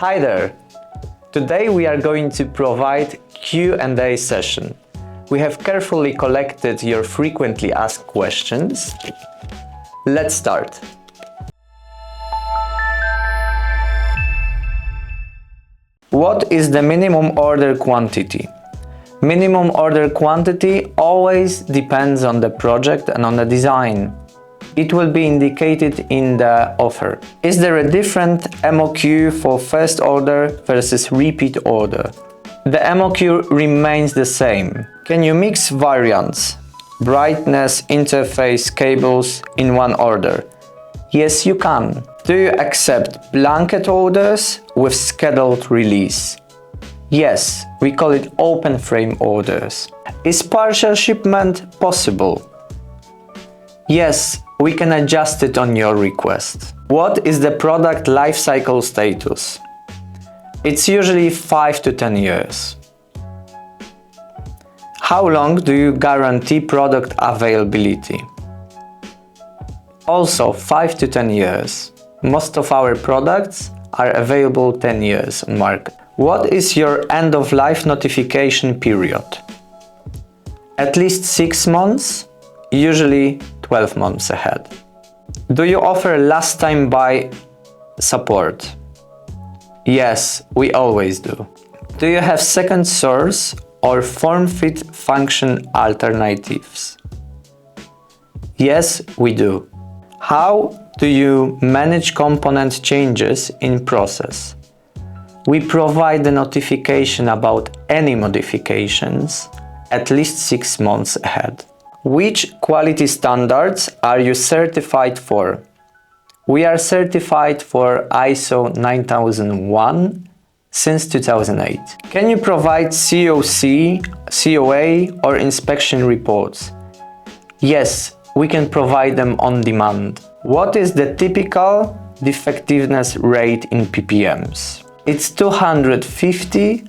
Hi there! Today we are going to provide Q&A session. We have carefully collected your frequently asked questions. Let's start. What is the minimum order quantity? Minimum order quantity always depends on the project and on the design. It will be indicated in the offer. Is there a different MOQ for first order versus repeat order? The MOQ remains the same. Can you mix variants, brightness, interface, cables in one order? Yes, you can. Do you accept blanket orders with scheduled release? Yes, we call it open frame orders. Is partial shipment possible? Yes, we can adjust it on your request. What is the product lifecycle status? It's usually 5 to 10 years. How long do you guarantee product availability? Also 5 to 10 years. Most of our products are available 10 years on market. What is your end of life notification period? At least 6 months, usually 12 months ahead. Do you offer last time buy support? Yes, we always do. Do you have second source or form fit function alternatives? Yes, we do. How do you manage component changes in process? We provide the notification about any modifications at least 6 months ahead. Which quality standards are you certified for? We are certified for ISO 9001 since 2008. Can you provide COC, COA or inspection reports? Yes, we can provide them on demand. What is the typical defectiveness rate in ppms? It's 250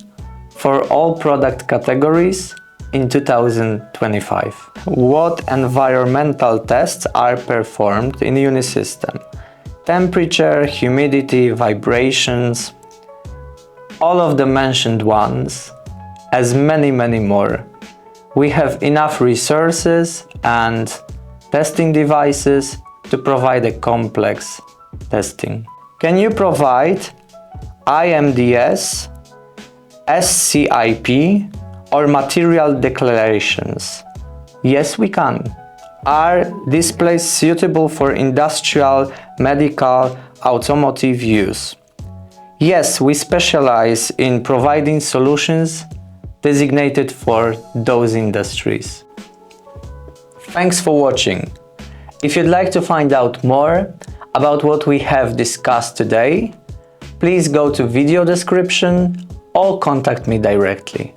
for all product categories in 2025. What environmental tests are performed in Unisystem? Temperature, humidity, vibrations, all of the mentioned ones, as many more. We have enough resources and testing devices to provide a complex testing. Can you provide IMDS, SCIP, or material declarations? Yes, we can. Are displays suitable for industrial, medical, automotive use? Yes, we specialize in providing solutions designated for those industries. Thanks for watching. If you'd like to find out more about what we have discussed today, please go to video description or contact me directly.